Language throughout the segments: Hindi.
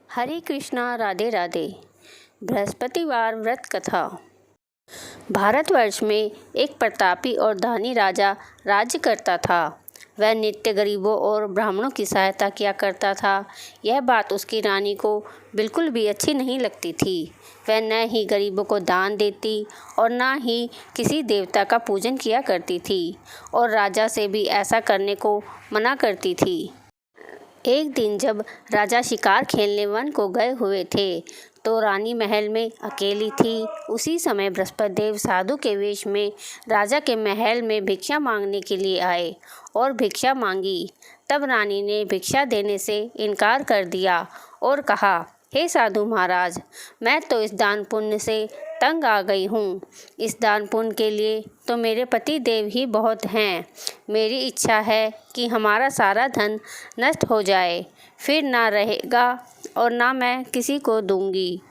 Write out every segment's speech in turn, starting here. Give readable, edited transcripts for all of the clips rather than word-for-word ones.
हरे कृष्णा राधे राधे। बृहस्पतिवार व्रत कथा। भारतवर्ष में एक प्रतापी और दानी राजा राज्य करता था। वह नित्य गरीबों और ब्राह्मणों की सहायता किया करता था। यह बात उसकी रानी को बिल्कुल भी अच्छी नहीं लगती थी। वह न ही गरीबों को दान देती और न ही किसी देवता का पूजन किया करती थी और राजा से भी ऐसा करने को मना करती थी। एक दिन जब राजा शिकार खेलने वन को गए हुए थे तो रानी महल में अकेली थी। उसी समय बृहस्पति देव साधु के वेश में राजा के महल में भिक्षा मांगने के लिए आए और भिक्षा मांगी। तब रानी ने भिक्षा देने से इनकार कर दिया और कहा, हे साधु महाराज, मैं तो इस दान पुण्य से तंग आ गई हूँ। इस दान पुण्य के लिए तो मेरे पति देव ही बहुत हैं। मेरी इच्छा है कि हमारा सारा धन नष्ट हो जाए, फिर ना रहेगा और ना मैं किसी को दूंगी।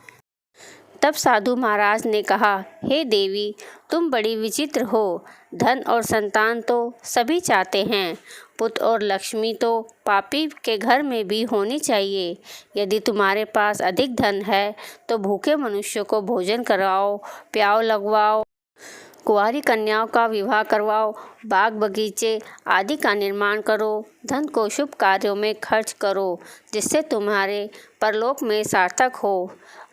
तब साधु महाराज ने कहा, हे देवी, तुम बड़ी विचित्र हो। धन और संतान तो सभी चाहते हैं, पुत्र और लक्ष्मी तो पापी के घर में भी होनी चाहिए। यदि तुम्हारे पास अधिक धन है तो भूखे मनुष्यों को भोजन कराओ, प्याव लगवाओ, कुंवारी कन्याओं का विवाह करवाओ, बाग बगीचे आदि का निर्माण करो, धन को शुभ कार्यों में खर्च करो जिससे तुम्हारे परलोक में सार्थक हो।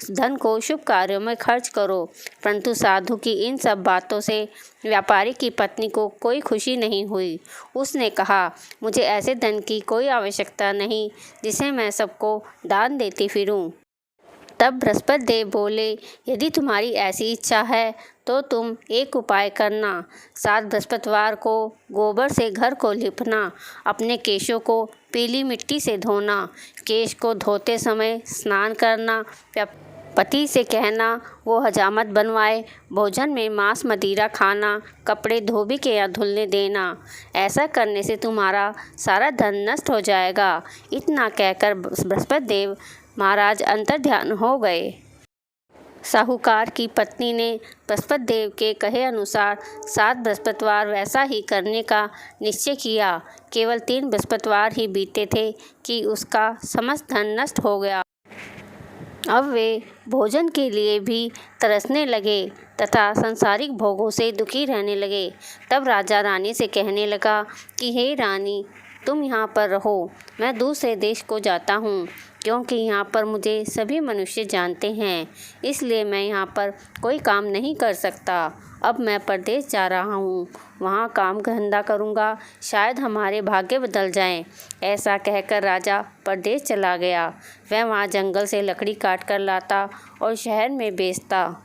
धन को शुभ कार्यों में खर्च करो। परंतु साधु की इन सब बातों से व्यापारी की पत्नी को कोई खुशी नहीं हुई। उसने कहा, मुझे ऐसे धन की कोई आवश्यकता नहीं जिसे मैं सबको दान देती फिरूं। तब बृहस्पति देव बोले, यदि तुम्हारी ऐसी इच्छा है तो तुम एक उपाय करना। 7 बृहस्पतिवार को गोबर से घर को लिपना, अपने केशों को पीली मिट्टी से धोना, केश को धोते समय स्नान करना, पति से कहना वो हजामत बनवाए, भोजन में मांस मदिरा खाना, कपड़े धोबी के या धुलने देना। ऐसा करने से तुम्हारा सारा धन नष्ट हो जाएगा। इतना कहकर बृहस्पति देव महाराज अंतर्ध्यान हो गए। साहूकार की पत्नी ने बृहस्पति देव के कहे अनुसार 7 बृहस्पतिवार वैसा ही करने का निश्चय किया। केवल 3 बृहस्पतिवार ही बीते थे कि उसका समस्त धन नष्ट हो गया। अब वे भोजन के लिए भी तरसने लगे तथा सांसारिक भोगों से दुखी रहने लगे। तब राजा रानी से कहने लगा कि हे रानी, तुम यहाँ पर रहो, मैं दूसरे देश को जाता हूँ, क्योंकि यहाँ पर मुझे सभी मनुष्य जानते हैं, इसलिए मैं यहाँ पर कोई काम नहीं कर सकता। अब मैं परदेश जा रहा हूँ, वहाँ काम धंधा करूँगा, शायद हमारे भाग्य बदल जाएं। ऐसा कहकर राजा परदेश चला गया। वह वहाँ जंगल से लकड़ी काट कर लाता और शहर में बेचता।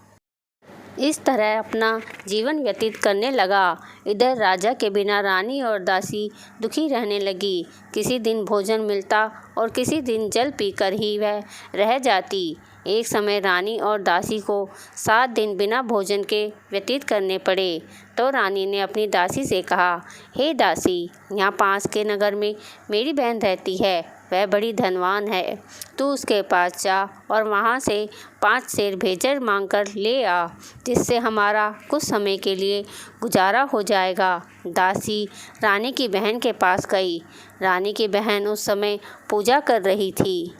इस तरह अपना जीवन व्यतीत करने लगा। इधर राजा के बिना रानी और दासी दुखी रहने लगी। किसी दिन भोजन मिलता और किसी दिन जल पीकर ही वह रह जाती। एक समय रानी और दासी को 7 दिन बिना भोजन के व्यतीत करने पड़े। तो रानी ने अपनी दासी से कहा, हे दासी, यहाँ पास के नगर में मेरी बहन रहती है, वह बड़ी धनवान है। तू उसके पास जा और वहाँ से 5 सेर भेजर मांगकर ले आ, जिससे हमारा कुछ समय के लिए गुजारा हो जाएगा। दासी रानी की बहन के पास गई। रानी की बहन उस समय पूजा कर रही थी।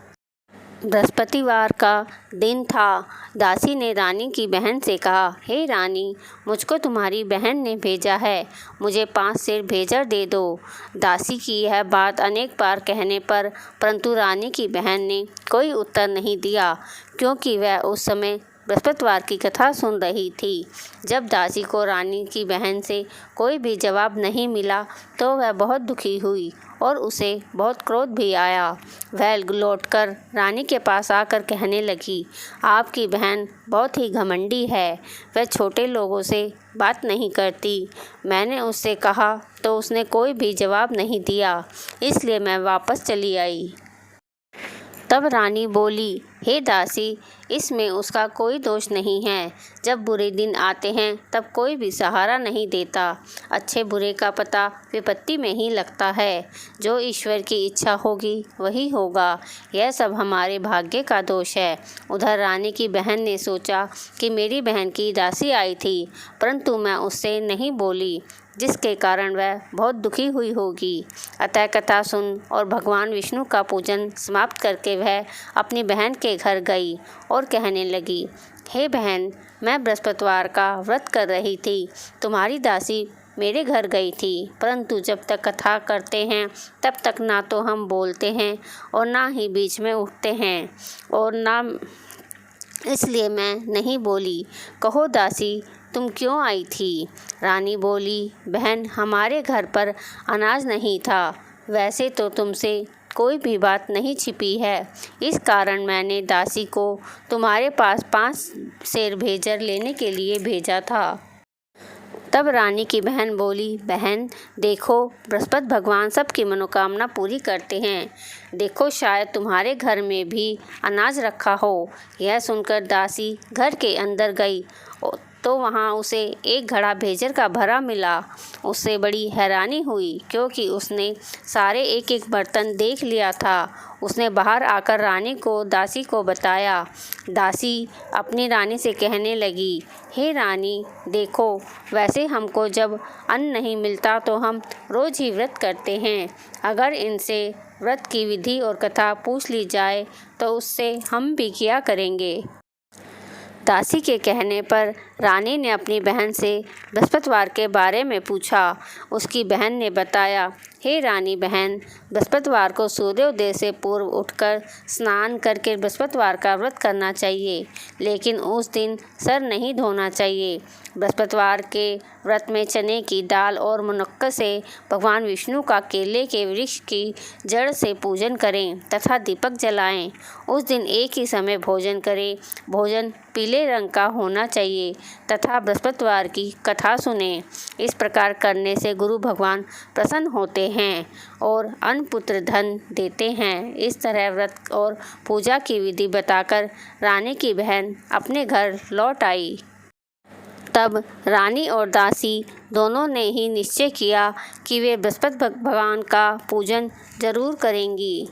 बृहस्पतिवार का दिन था। दासी ने रानी की बहन से कहा, हे रानी, मुझको तुम्हारी बहन ने भेजा है, मुझे 5 सेर भेजर दे दो। दासी की यह बात अनेक बार कहने पर परंतु रानी की बहन ने कोई उत्तर नहीं दिया, क्योंकि वह उस समय बृहस्पतिवार की कथा सुन रही थी। जब दासी को रानी की बहन से कोई भी जवाब नहीं मिला तो वह बहुत दुखी हुई और उसे बहुत क्रोध भी आया। वह लौटकर रानी के पास आकर कहने लगी, आपकी बहन बहुत ही घमंडी है, वह छोटे लोगों से बात नहीं करती। मैंने उससे कहा तो उसने कोई भी जवाब नहीं दिया, इसलिए मैं वापस चली आई। तब रानी बोली, हे दासी, इसमें उसका कोई दोष नहीं है। जब बुरे दिन आते हैं तब कोई भी सहारा नहीं देता। अच्छे बुरे का पता विपत्ति में ही लगता है। जो ईश्वर की इच्छा होगी वही होगा। यह सब हमारे भाग्य का दोष है। उधर रानी की बहन ने सोचा कि मेरी बहन की दासी आई थी, परंतु मैं उससे नहीं बोली, जिसके कारण वह बहुत दुखी हुई होगी। अतः कथा सुन और भगवान विष्णु का पूजन समाप्त करके वह अपनी बहन के घर गई और कहने लगी, हे बहन, मैं बृहस्पतिवार का व्रत कर रही थी। तुम्हारी दासी मेरे घर गई थी, परंतु जब तक कथा करते हैं तब तक ना तो हम बोलते हैं और ना ही बीच में उठते हैं, और ना इसलिए मैं नहीं बोली। कहो दासी, तुम क्यों आई थी? रानी बोली, बहन, हमारे घर पर अनाज नहीं था। वैसे तो तुमसे कोई भी बात नहीं छिपी है, इस कारण मैंने दासी को तुम्हारे पास 5 सेर भेजर लेने के लिए भेजा था। तब रानी की बहन बोली, बहन देखो, बृहस्पति भगवान सबकी मनोकामना पूरी करते हैं। देखो, शायद तुम्हारे घर में भी अनाज रखा हो। यह सुनकर दासी घर के अंदर गई तो वहाँ उसे एक घड़ा भेजर का भरा मिला। उससे बड़ी हैरानी हुई, क्योंकि उसने सारे एक एक बर्तन देख लिया था। उसने बाहर आकर रानी को दासी को बताया। दासी अपनी रानी से कहने लगी, हे रानी, देखो, वैसे हमको जब अन्न नहीं मिलता तो हम रोज़ ही व्रत करते हैं। अगर इनसे व्रत की विधि और कथा पूछ ली जाए तो उससे हम भी किया करेंगे। दासी के कहने पर रानी ने अपनी बहन से बृहस्पतिवार के बारे में पूछा। उसकी बहन ने बताया, हे रानी बहन, बृहस्पतिवार को सूर्योदय से पूर्व उठकर स्नान करके बृहस्पतिवार का व्रत करना चाहिए, लेकिन उस दिन सर नहीं धोना चाहिए। बृहस्पतिवार के व्रत में चने की दाल और मुनक्कड़ से भगवान विष्णु का केले के वृक्ष की जड़ से पूजन करें तथा दीपक जलाएं। उस दिन एक ही समय भोजन करें। भोजन पीले रंग का होना चाहिए तथा बृहस्पतिवार की कथा सुने। इस प्रकार करने से गुरु भगवान प्रसन्न होते हैं और अन्न पुत्र धन देते हैं। इस तरह व्रत और पूजा की विधि बताकर रानी की बहन अपने घर लौट आई। तब रानी और दासी दोनों ने ही निश्चय किया कि वे बृहस्पति भगवान का पूजन जरूर करेंगी।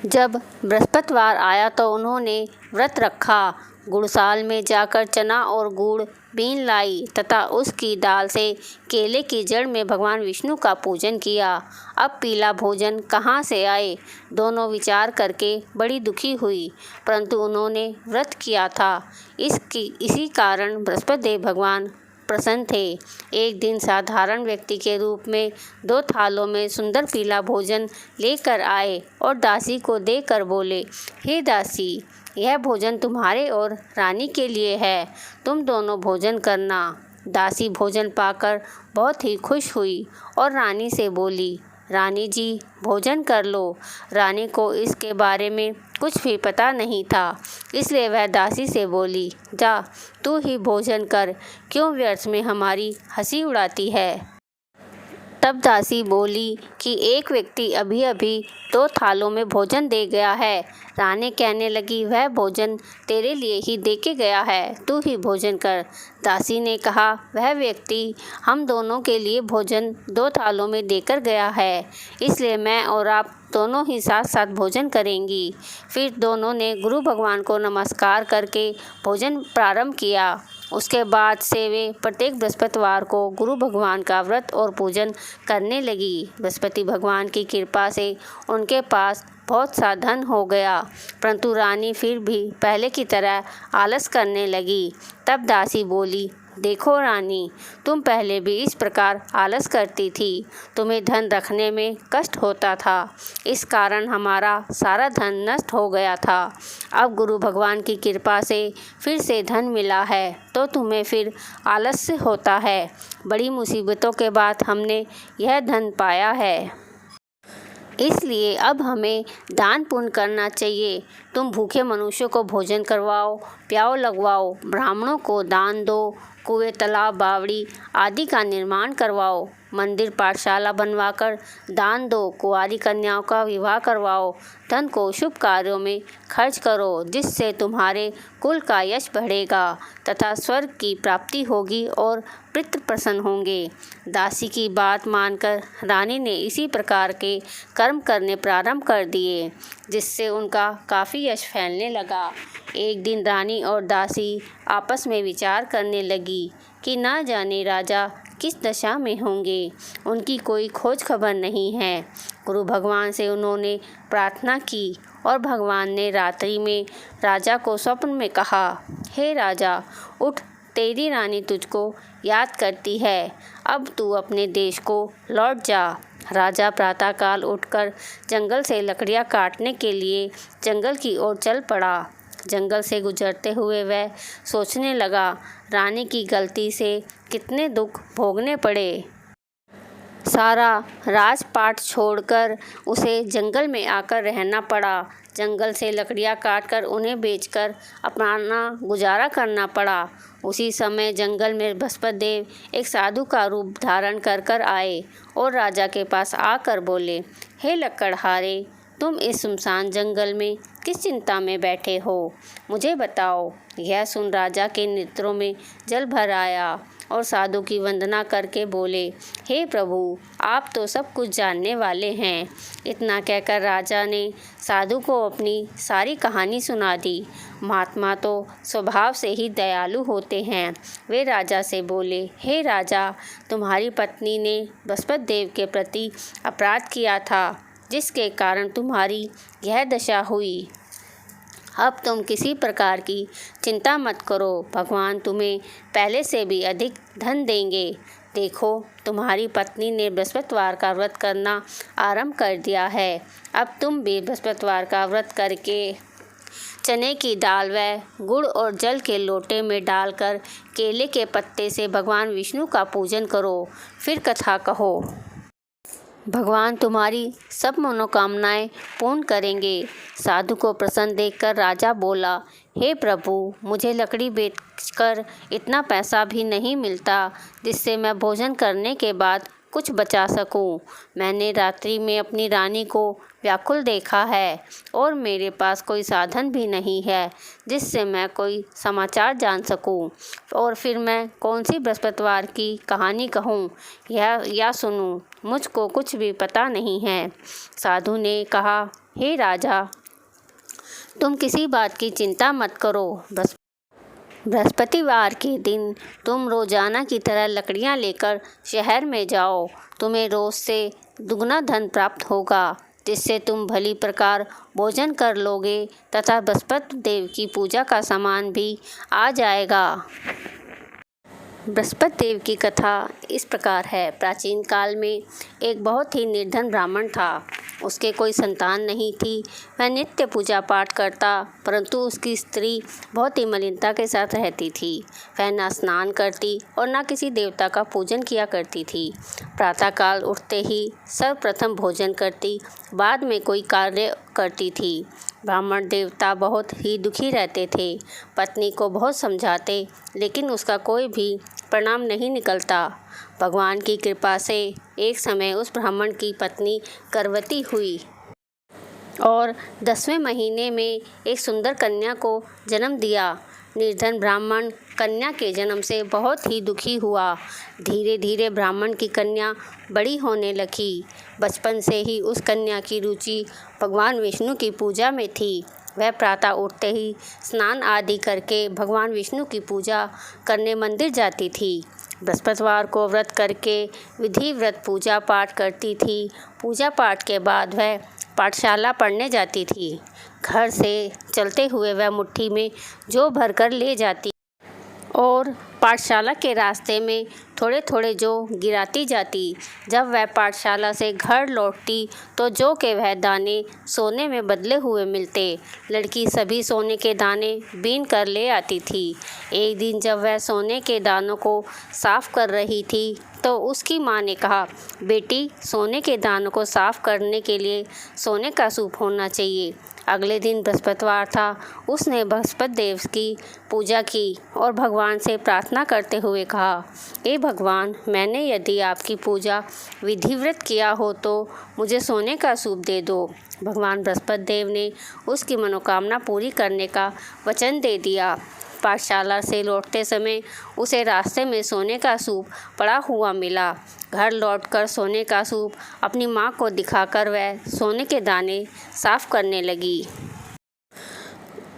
जब बृहस्पतिवार आया तो उन्होंने व्रत रखा। गुड़साल में जाकर चना और गुड़ बीन लाई तथा उसकी दाल से केले की जड़ में भगवान विष्णु का पूजन किया। अब पीला भोजन कहाँ से आए? दोनों विचार करके बड़ी दुखी हुई, परंतु उन्होंने व्रत किया था। इसी कारण बृहस्पति भगवान प्रसन्न थे। एक दिन साधारण व्यक्ति के रूप में 2 थालों में सुंदर पीला भोजन लेकर आए और दासी को देकर बोले, हे दासी, यह भोजन तुम्हारे और रानी के लिए है, तुम दोनों भोजन करना। दासी भोजन पाकर बहुत ही खुश हुई और रानी से बोली, रानी जी, भोजन कर लो। रानी को इसके बारे में कुछ भी पता नहीं था, इसलिए वह दासी से बोली, जा, तू ही भोजन कर, क्यों व्यर्थ में हमारी हंसी उड़ाती है। तब दासी बोली कि एक व्यक्ति अभी अभी 2 थालों में भोजन दे गया है। रानी कहने लगी, वह भोजन तेरे लिए ही दे के गया है, तू ही भोजन कर। दासी ने कहा, वह व्यक्ति हम दोनों के लिए भोजन 2 थालों में देकर गया है, इसलिए मैं और आप दोनों ही साथ साथ भोजन करेंगी। फिर दोनों ने गुरु भगवान को नमस्कार करके भोजन प्रारंभ किया। उसके बाद से वे प्रत्येक बृहस्पतिवार को गुरु भगवान का व्रत और पूजन करने लगी। बृहस्पति भगवान की कृपा से उनके पास बहुत सा धन हो गया, परंतु रानी फिर भी पहले की तरह आलस करने लगी। तब दासी बोली, देखो रानी, तुम पहले भी इस प्रकार आलस करती थी, तुम्हें धन रखने में कष्ट होता था, इस कारण हमारा सारा धन नष्ट हो गया था। अब गुरु भगवान की कृपा से फिर से धन मिला है तो तुम्हें फिर आलस्य होता है। बड़ी मुसीबतों के बाद हमने यह धन पाया है, इसलिए अब हमें दान पुण्य करना चाहिए। तुम भूखे मनुष्यों को भोजन करवाओ, प्याऊ लगवाओ, ब्राह्मणों को दान दो, कुएं, तालाब, बावड़ी आदि का निर्माण करवाओ, मंदिर पाठशाला बनवाकर दान दो, कुंवारी कन्याओं का विवाह करवाओ, धन को शुभ कार्यों में खर्च करो, जिससे तुम्हारे कुल का यश बढ़ेगा तथा स्वर्ग की प्राप्ति होगी और पितृ प्रसन्न होंगे। दासी की बात मानकर रानी ने इसी प्रकार के कर्म करने प्रारंभ कर दिए, जिससे उनका काफ़ी यश फैलने लगा। एक दिन रानी और दासी आपस में विचार करने लगी कि ना जाने राजा किस दशा में होंगे, उनकी कोई खोज खबर नहीं है। गुरु भगवान से उन्होंने प्रार्थना की और भगवान ने रात्रि में राजा को स्वप्न में कहा, हे राजा, उठ, तेरी रानी तुझको याद करती है, अब तू अपने देश को लौट जा। राजा प्रातःकाल उठकर जंगल से लकड़ियाँ काटने के लिए जंगल की ओर चल पड़ा। जंगल से गुजरते हुए वह सोचने लगा, रानी की गलती से कितने दुख भोगने पड़े। सारा राजपाट छोड़कर उसे जंगल में आकर रहना पड़ा। जंगल से लकड़ियाँ काटकर उन्हें बेचकर अपना गुजारा करना पड़ा। उसी समय जंगल में बृहस्पति देव एक साधु का रूप धारण कर कर आए और राजा के पास आकर बोले, हे लकड़हारे, तुम इस सुनसान जंगल में किस चिंता में बैठे हो, मुझे बताओ। यह सुन राजा के नेत्रों में जल भर आया और साधु की वंदना करके बोले, हे प्रभु, आप तो सब कुछ जानने वाले हैं। इतना कहकर राजा ने साधु को अपनी सारी कहानी सुना दी। महात्मा तो स्वभाव से ही दयालु होते हैं। वे राजा से बोले, हे राजा, तुम्हारी पत्नी ने बृहस्पति देव के प्रति अपराध किया था, जिसके कारण तुम्हारी यह दशा हुई। अब तुम किसी प्रकार की चिंता मत करो, भगवान तुम्हें पहले से भी अधिक धन देंगे। देखो, तुम्हारी पत्नी ने बृहस्पतिवार का व्रत करना आरंभ कर दिया है। अब तुम भी बृहस्पतिवार का व्रत करके चने की दाल व गुड़ और जल के लोटे में डालकर केले के पत्ते से भगवान विष्णु का पूजन करो, फिर कथा कहो। भगवान तुम्हारी सब मनोकामनाएं पूर्ण करेंगे। साधु को प्रसन्न देखकर राजा बोला, हे प्रभु, मुझे लकड़ी बेचकर इतना पैसा भी नहीं मिलता जिससे मैं भोजन करने के बाद कुछ बचा सकूं। मैंने रात्रि में अपनी रानी को व्याकुल देखा है और मेरे पास कोई साधन भी नहीं है जिससे मैं कोई समाचार जान सकूं, और फिर मैं कौन सी बृहस्पतिवार की कहानी कहूं या सुनूं, मुझको कुछ भी पता नहीं है। साधु ने कहा, हे राजा, तुम किसी बात की चिंता मत करो। बृहस्पतिवार के दिन तुम रोजाना की तरह लकड़ियां लेकर शहर में जाओ। तुम्हें रोज से दुगना धन प्राप्त होगा, जिससे तुम भली प्रकार भोजन कर लोगे तथा बृहस्पति देव की पूजा का सामान भी आ जाएगा। बृहस्पति देव की कथा इस प्रकार है। प्राचीन काल में एक बहुत ही निर्धन ब्राह्मण था। उसके कोई संतान नहीं थी। वह नित्य पूजा पाठ करता, परंतु उसकी स्त्री बहुत ही मलिनता के साथ रहती थी। वह ना स्नान करती और ना किसी देवता का पूजन किया करती थी। प्रातःकाल उठते ही सर्वप्रथम भोजन करती, बाद में कोई कार्य करती थी। ब्राह्मण देवता बहुत ही दुखी रहते थे। पत्नी को बहुत समझाते, लेकिन उसका कोई भी परिणाम नहीं निकलता। भगवान की कृपा से एक समय उस ब्राह्मण की पत्नी गर्भवती हुई और 10वें महीने में एक सुंदर कन्या को जन्म दिया। निर्धन ब्राह्मण कन्या के जन्म से बहुत ही दुखी हुआ। धीरे धीरे ब्राह्मण की कन्या बड़ी होने लगी। बचपन से ही उस कन्या की रुचि भगवान विष्णु की पूजा में थी। वह प्रातः उठते ही स्नान आदि करके भगवान विष्णु की पूजा करने मंदिर जाती थी। बृहस्पतिवार को व्रत करके विधिव्रत पूजा पाठ करती थी। पूजा पाठ के बाद वह पाठशाला पढ़ने जाती थी। घर से चलते हुए वह मुट्ठी में जौ भरकर ले जाती और पाठशाला के रास्ते में थोड़े थोड़े जौ गिराती जाती। जब वह पाठशाला से घर लौटती तो जौ के वह दाने सोने में बदले हुए मिलते। लड़की सभी सोने के दाने बीन कर ले आती थी। एक दिन जब वह सोने के दानों को साफ कर रही थी तो उसकी माँ ने कहा, बेटी, सोने के दानों को साफ करने के लिए सोने का सूप होना चाहिए। अगले दिन बृहस्पतिवार था। उसने बृहस्पति देव की पूजा की और भगवान से से प्रार्थना करते हुए कहा, हे भगवान, मैंने यदि आपकी पूजा विधिवत किया हो तो मुझे सोने का सूप दे दो। भगवान बृहस्पति देव ने उसकी मनोकामना पूरी करने का वचन दे दिया। पाठशाला से लौटते समय उसे रास्ते में सोने का सूप पड़ा हुआ मिला। घर लौटकर सोने का सूप अपनी माँ को दिखाकर वह सोने के दाने साफ करने लगी।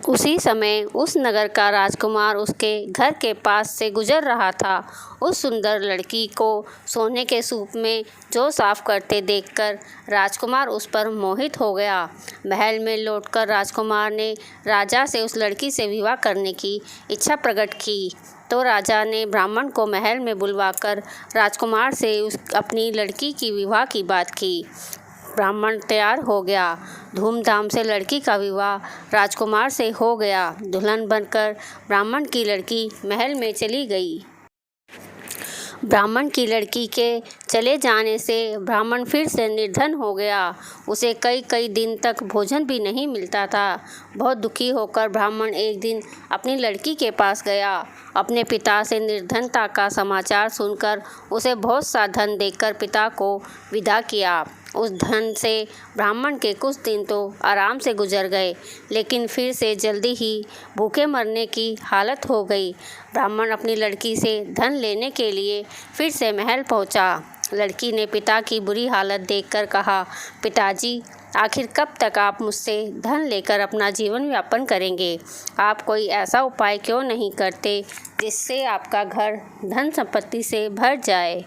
उसी समय उस नगर का राजकुमार उसके घर के पास से गुजर रहा था। उस सुंदर लड़की को सोने के सूप में जो साफ करते देखकर राजकुमार उस पर मोहित हो गया। महल में लौटकर राजकुमार ने राजा से उस लड़की से विवाह करने की इच्छा प्रकट की। तो राजा ने ब्राह्मण को महल में बुलवाकर राजकुमार से अपनी लड़की की विवाह की बात की। ब्राह्मण तैयार हो गया। धूमधाम से लड़की का विवाह राजकुमार से हो गया। दुल्हन बनकर ब्राह्मण की लड़की महल में चली गई। ब्राह्मण की लड़की के चले जाने से ब्राह्मण फिर से निर्धन हो गया। उसे कई कई दिन तक भोजन भी नहीं मिलता था। बहुत दुखी होकर ब्राह्मण एक दिन अपनी लड़की के पास गया। अपने पिता से निर्धनता का समाचार सुनकर उसे बहुत सा धन देकर पिता को विदा किया। उस धन से ब्राह्मण के कुछ दिन तो आराम से गुजर गए, लेकिन फिर से जल्दी ही भूखे मरने की हालत हो गई। ब्राह्मण अपनी लड़की से धन लेने के लिए फिर से महल पहुंचा। लड़की ने पिता की बुरी हालत देखकर कहा, पिताजी, आखिर कब तक आप मुझसे धन लेकर अपना जीवन यापन करेंगे? आप कोई ऐसा उपाय क्यों नहीं करते जिससे आपका घर धन संपत्ति से भर जाए?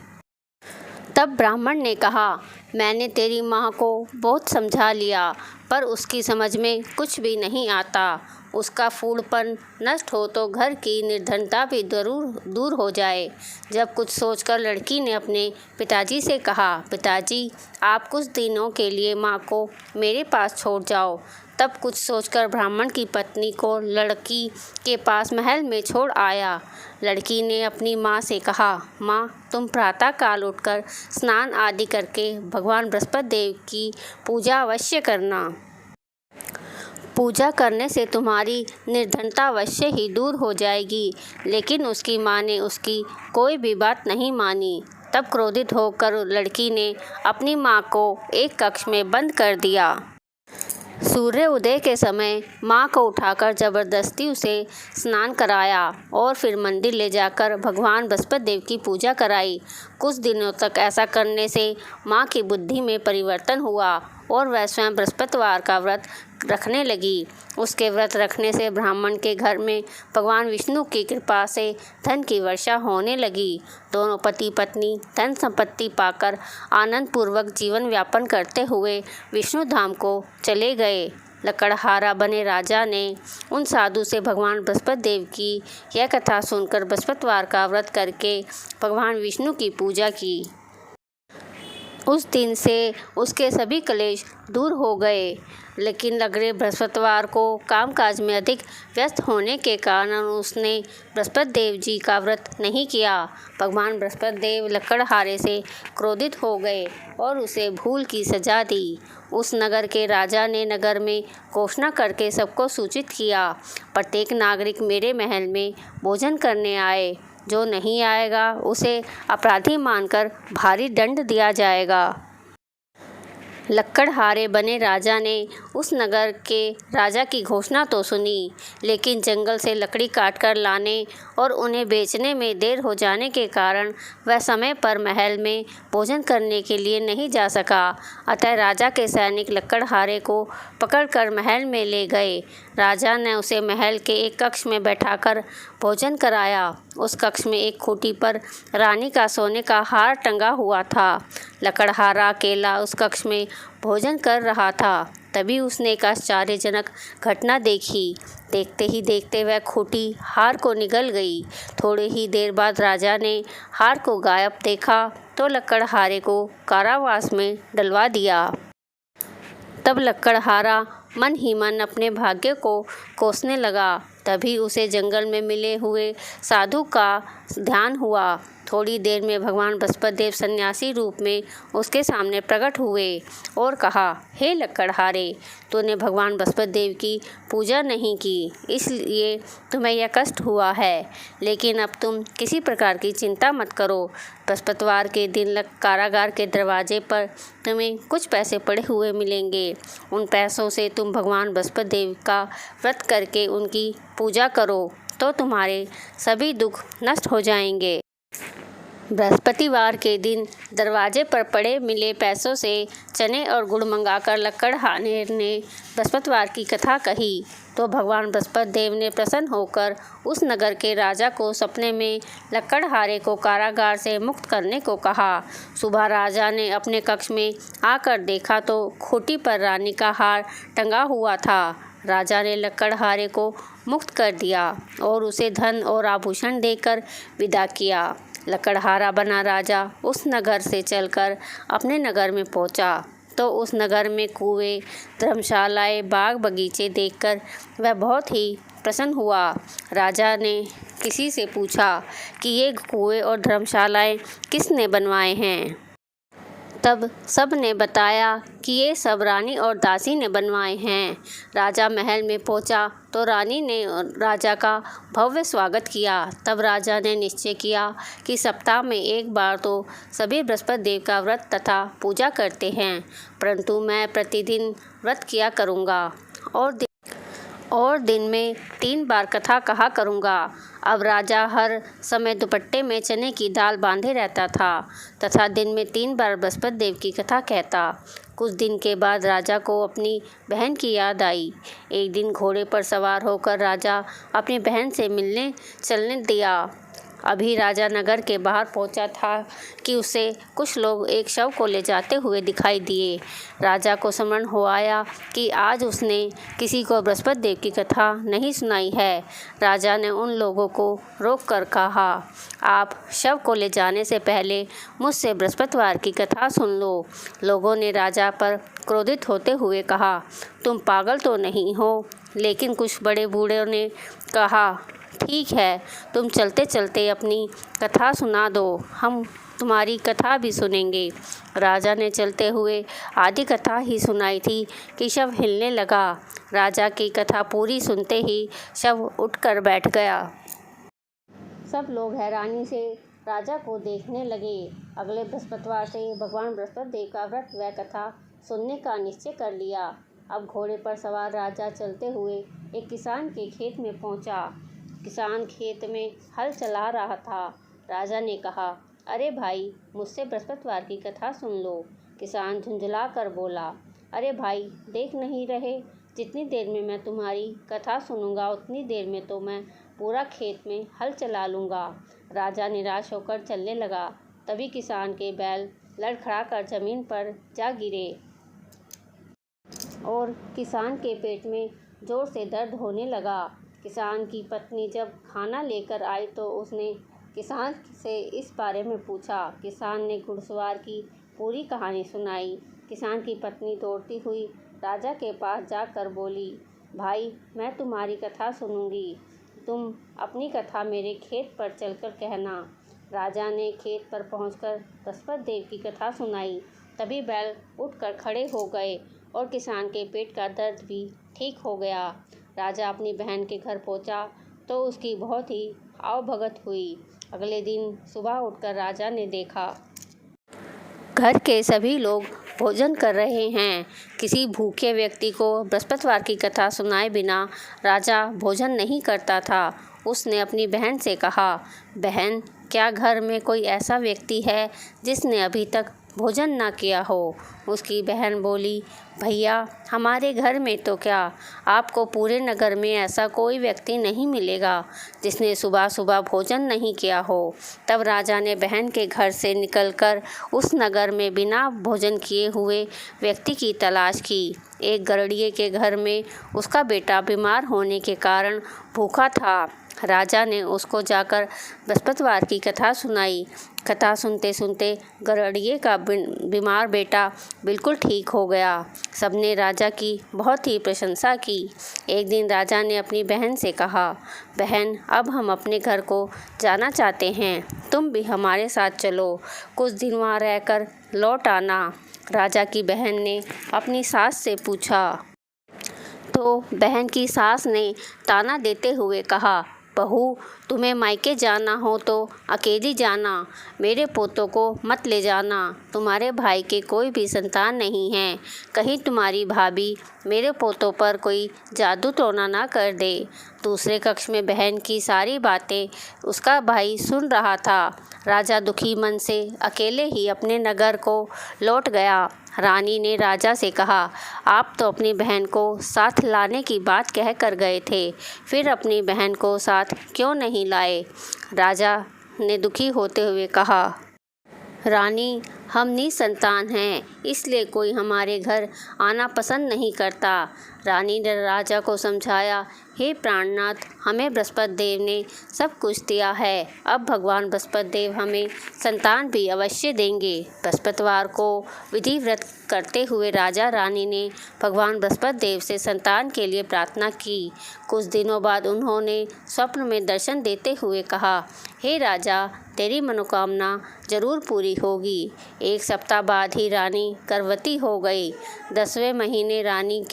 तब ब्राह्मण ने कहा, मैंने तेरी माँ को बहुत समझा लिया, पर उसकी समझ में कुछ भी नहीं आता। उसका फूलपन नष्ट हो तो घर की निर्धनता भी जरूर दूर हो जाए। जब कुछ सोचकर लड़की ने अपने पिताजी से कहा, पिताजी, आप कुछ दिनों के लिए माँ को मेरे पास छोड़ जाओ। तब कुछ सोचकर ब्राह्मण की पत्नी को लड़की के पास महल में छोड़ आया। लड़की ने अपनी माँ से कहा, माँ, तुम प्रातः काल उठकर स्नान आदि करके भगवान बृहस्पति देव की पूजा अवश्य करना। पूजा करने से तुम्हारी निर्धनता अवश्य ही दूर हो जाएगी। लेकिन उसकी माँ ने उसकी कोई भी बात नहीं मानी। तब क्रोधित होकर लड़की ने अपनी माँ को एक कक्ष में बंद कर दिया। सूर्य उदय के समय माँ को उठाकर जबरदस्ती उसे स्नान कराया और फिर मंदिर ले जाकर भगवान बृहस्पति देव की पूजा कराई। कुछ दिनों तक ऐसा करने से माँ की बुद्धि में परिवर्तन हुआ और वह स्वयं बृहस्पतिवार का व्रत रखने लगी। उसके व्रत रखने से ब्राह्मण के घर में भगवान विष्णु की कृपा से धन की वर्षा होने लगी। दोनों पति पत्नी धन संपत्ति पाकर आनंद पूर्वक जीवन व्यापन करते हुए विष्णु धाम को चले गए। लकड़हारा बने राजा ने उन साधु से भगवान बृहस्पति देव की यह कथा सुनकर बृहस्पतिवार का व्रत करके भगवान विष्णु की पूजा की। उस दिन से उसके सभी क्लेश दूर हो गए। लेकिन लगड़े बृहस्पतिवार को कामकाज में अधिक व्यस्त होने के कारण उसने बृहस्पति देव जी का व्रत नहीं किया। भगवान बृहस्पति देव लकड़हारे से क्रोधित हो गए और उसे भूल की सजा दी। उस नगर के राजा ने नगर में घोषणा करके सबको सूचित किया, प्रत्येक नागरिक मेरे महल में भोजन करने आए। जो नहीं आएगा उसे अपराधी मानकर भारी दंड दिया जाएगा। लकड़हारे बने राजा ने उस नगर के राजा की घोषणा तो सुनी, लेकिन जंगल से लकड़ी काटकर लाने और उन्हें बेचने में देर हो जाने के कारण वह समय पर महल में भोजन करने के लिए नहीं जा सका। अतः राजा के सैनिक लकड़हारे को पकड़कर महल में ले गए। राजा ने उसे महल के एक कक्ष में बैठाकर भोजन कराया। उस कक्ष में एक खूंटी पर रानी का सोने का हार टंगा हुआ था। लकड़हारा अकेला उस कक्ष में भोजन कर रहा था। तभी उसने एक आश्चर्यजनक घटना देखी। देखते ही देखते वह खूंटी हार को निगल गई। थोड़ी ही देर बाद राजा ने हार को गायब देखा तो लकड़हारे को कारावास में डलवा दिया। तब लकड़हारा मन ही मन अपने भाग्य को कोसने लगा। तभी उसे जंगल में मिले हुए साधु का ध्यान हुआ थोड़ी देर में भगवान बृहस्पति देव सन्यासी रूप में उसके सामने प्रकट हुए और कहा, हे लकड़हारे, तूने भगवान बृहस्पति देव की पूजा नहीं की, इसलिए तुम्हें यह कष्ट हुआ है। लेकिन अब तुम किसी प्रकार की चिंता मत करो। बृहस्पतिवार के दिन कारागार के दरवाजे पर तुम्हें कुछ पैसे पड़े हुए मिलेंगे। उन पैसों से तुम भगवान बृहस्पति देव का व्रत करके उनकी पूजा करो तो तुम्हारे सभी दुख नष्ट हो जाएंगे। बृहस्पतिवार के दिन दरवाजे पर पड़े मिले पैसों से चने और गुड़ मंगाकर लकड़हारे ने बृहस्पतिवार की कथा कही तो भगवान बृहस्पति देव ने प्रसन्न होकर उस नगर के राजा को सपने में लकड़हारे को कारागार से मुक्त करने को कहा। सुबह राजा ने अपने कक्ष में आकर देखा तो खूंटी पर रानी का हार टंगा हुआ था। राजा ने लकड़हारे को मुक्त कर दिया और उसे धन और आभूषण देकर विदा किया। लकड़हारा बना राजा उस नगर से चलकर अपने नगर में पहुंचा तो उस नगर में कुएं, धर्मशालाएं, बाग बगीचे देखकर वह बहुत ही प्रसन्न हुआ। राजा ने किसी से पूछा कि ये कुएं और धर्मशालाएं किसने बनवाए हैं। तब सब ने बताया कि ये सब रानी और दासी ने बनवाए हैं। राजा महल में पहुंचा तो रानी ने राजा का भव्य स्वागत किया। तब राजा ने निश्चय किया कि सप्ताह में एक बार तो सभी बृहस्पति देव का व्रत तथा पूजा करते हैं, परंतु मैं प्रतिदिन व्रत किया करूँगा और दिन में 3 बार कथा कहा करूँगा। अब राजा हर समय दुपट्टे में चने की दाल बांधे रहता था तथा दिन में 3 बार बृहस्पति देव की कथा कहता। कुछ दिन के बाद राजा को अपनी बहन की याद आई। एक दिन घोड़े पर सवार होकर राजा अपनी बहन से मिलने चलने दिया। अभी राजा नगर के बाहर पहुंचा था कि उसे कुछ लोग एक शव को ले जाते हुए दिखाई दिए। राजा को स्मरण हो आया कि आज उसने किसी को बृहस्पति देव की कथा नहीं सुनाई है। राजा ने उन लोगों को रोक कर कहा, आप शव को ले जाने से पहले मुझसे बृहस्पतिवार की कथा सुन लो। लोगों ने राजा पर क्रोधित होते हुए कहा, तुम पागल तो नहीं हो? लेकिन कुछ बड़े बूढ़ों ने कहा, ठीक है, तुम चलते चलते अपनी कथा सुना दो, हम तुम्हारी कथा भी सुनेंगे। राजा ने चलते हुए आधी कथा ही सुनाई थी कि शव हिलने लगा। राजा की कथा पूरी सुनते ही शव उठकर बैठ गया। सब लोग हैरानी से राजा को देखने लगे। अगले बृहस्पतिवार से भगवान बृहस्पति देव का व्रत व कथा सुनने का निश्चय कर लिया। अब घोड़े पर सवार राजा चलते हुए एक किसान के खेत में पहुंचा। किसान खेत में हल चला रहा था। राजा ने कहा, अरे भाई, मुझसे बृहस्पतिवार की कथा सुन लो। किसान झुंझला कर बोला, अरे भाई, देख नहीं रहे, जितनी देर में मैं तुम्हारी कथा सुनूंगा उतनी देर में तो मैं पूरा खेत में हल चला लूँगा। राजा निराश होकर चलने लगा। तभी किसान के बैल लड़खड़ाकर जमीन पर जा गिरे और किसान के पेट में जोर से दर्द होने लगा। किसान की पत्नी जब खाना लेकर आई तो उसने किसान से इस बारे में पूछा। किसान ने घुड़सवार की पूरी कहानी सुनाई। किसान की पत्नी दौड़ती हुई राजा के पास जाकर बोली, भाई, मैं तुम्हारी कथा सुनूंगी, तुम अपनी कथा मेरे खेत पर चलकर कहना। राजा ने खेत पर पहुंचकर बृहस्पति देव की कथा सुनाई। तभी बैल उठकर खड़े हो गए और किसान के पेट का दर्द भी ठीक हो गया। राजा अपनी बहन के घर पहुंचा तो उसकी बहुत ही आवभगत हुई। अगले दिन सुबह उठकर राजा ने देखा घर के सभी लोग भोजन कर रहे हैं। किसी भूखे व्यक्ति को बृहस्पतिवार की कथा सुनाए बिना राजा भोजन नहीं करता था। उसने अपनी बहन से कहा, बहन, क्या घर में कोई ऐसा व्यक्ति है जिसने अभी तक भोजन ना किया हो? उसकी बहन बोली, भैया, हमारे घर में तो क्या, आपको पूरे नगर में ऐसा कोई व्यक्ति नहीं मिलेगा जिसने सुबह सुबह भोजन नहीं किया हो। तब राजा ने बहन के घर से निकलकर उस नगर में बिना भोजन किए हुए व्यक्ति की तलाश की। एक गरड़िए के घर में उसका बेटा बीमार होने के कारण भूखा था। राजा ने उसको जाकर बृहस्पतिवार की कथा सुनाई। कथा सुनते सुनते गरुड़िए का बीमार बेटा बिल्कुल ठीक हो गया। सबने राजा की बहुत ही प्रशंसा की। एक दिन राजा ने अपनी बहन से कहा, बहन, अब हम अपने घर को जाना चाहते हैं, तुम भी हमारे साथ चलो, कुछ दिन वहाँ रहकर लौट आना। राजा की बहन ने अपनी सास से पूछा तो बहन की सास ने ताना देते हुए कहा, बहू, तुम्हें मायके जाना हो तो अकेली जाना, मेरे पोतों को मत ले जाना। तुम्हारे भाई के कोई भी संतान नहीं है, कहीं तुम्हारी भाभी मेरे पोतों पर कोई जादू टोना ना कर दे। दूसरे कक्ष में बहन की सारी बातें उसका भाई सुन रहा था। राजा दुखी मन से अकेले ही अपने नगर को लौट गया। रानी ने राजा से कहा, आप तो अपनी बहन को साथ लाने की बात कह कर गए थे, फिर अपनी बहन को साथ क्यों नहीं लाए? राजा ने दुखी होते हुए कहा, रानी, हम निसंतान हैं, इसलिए कोई हमारे घर आना पसंद नहीं करता। रानी ने राजा को समझाया, हे प्राणनाथ, हमें बृहस्पति देव ने सब कुछ दिया है, अब भगवान बृहस्पति देव हमें संतान भी अवश्य देंगे। बृहस्पतिवार को विधि व्रत करते हुए राजा रानी ने भगवान बृहस्पति देव से संतान के लिए प्रार्थना की। कुछ दिनों बाद उन्होंने स्वप्न में दर्शन देते हुए कहा, हे राजा, तेरी मनोकामना जरूर पूरी होगी। एक सप्ताह बाद ही रानी गर्भवती हो गई। 10वें महीने रानी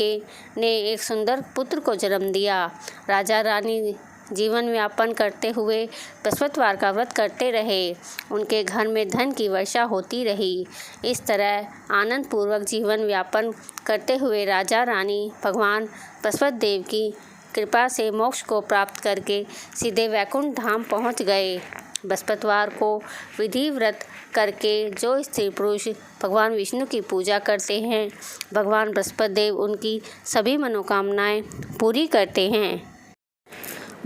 ने एक सुंदर पुत्र को जन्म दिया। राजा रानी जीवन व्यापन करते हुए बृहस्पतिवार का व्रत करते रहे। उनके घर में धन की वर्षा होती रही। इस तरह आनंद पूर्वक जीवन व्यापन करते हुए राजा रानी भगवान बृहस्पति देव की कृपा से मोक्ष को प्राप्त करके सीधे वैकुंठ धाम पहुँच गए। बृहस्पतिवार को विधि व्रत करके जो स्त्री पुरुष भगवान विष्णु की पूजा करते हैं, भगवान बृहस्पति देव उनकी सभी मनोकामनाएं पूरी करते हैं।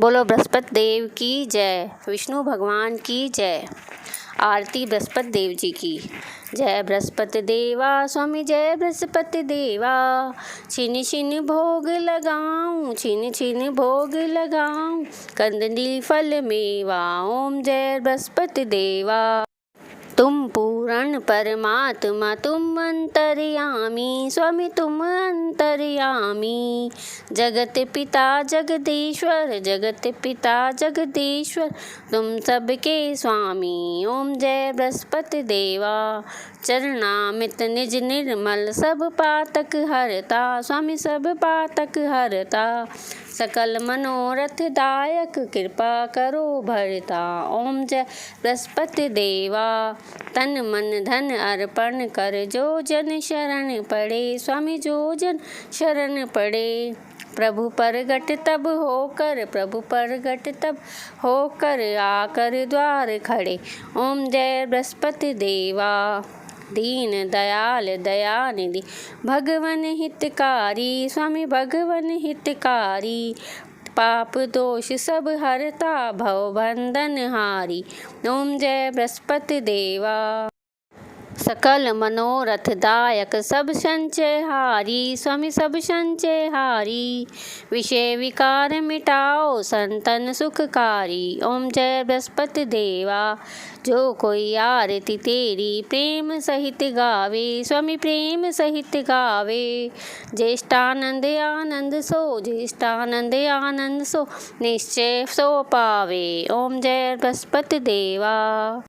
बोलो बृहस्पति देव की जय, विष्णु भगवान की जय। आरती बृहस्पति देव जी की। जय बृहस्पति देवा स्वामी, जय बृहस्पति देवा, छिन छिन भोग लगाऊं, छिन छिन भोग लगाऊं, कंदनी फल मेवा, ओम जय बृहस्पति देवा। तुम पूर्ण परमात्मा, तुम अंतर्यामी, स्वामी तुम अंतर्यामी, जगत पिता जगदीश्वर, जगत पिता जगदीश्वर, तुम सबके स्वामी, ओम जय बृहस्पति देवा। चरणामृत निज निर्मल, सब पातक हरता, स्वामी सब पातक हरता, सकल मनोरथ दायक, कृपा करो भरता, ओम जय बृहस्पति देवा। तन मन धन अर्पण कर, जो जन शरण पड़े, स्वामी जो जन शरण पड़े, प्रभु परगट तब होकर, प्रभु परगट तब होकर, आकर द्वार खड़े, ओम जय बृहस्पति देवा। दीन दयाल दयानिधि, भगवन हितकारी, स्वामी भगवन हितकारी, पाप दोष सब हरता, भव बंधन हारी, ओम जय बृहस्पति देवा। सकल मनोरथ दायक, सब संचय हारी, स्वामी सब संचय हारी, विषय विकार मिटाओ, संतन सुखकारी, ओम जय बृहस्पति देवा। जो कोई आरती तेरी प्रेम सहित गावे, स्वामी प्रेम सहित गावे, ज्येष्ठानंद आनंद सो, ज्येष्ठानंद आनंद सो, निश्चय सो पावे, ओम जय बृहस्पति देवा।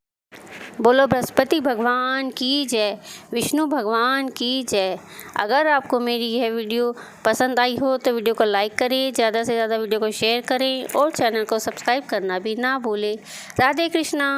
बोलो बृहस्पति भगवान की जय, विष्णु भगवान की जय। अगर आपको मेरी यह वीडियो पसंद आई हो तो वीडियो को लाइक करें, ज़्यादा से ज़्यादा वीडियो को शेयर करें और चैनल को सब्सक्राइब करना भी ना भूलें। राधे कृष्णा।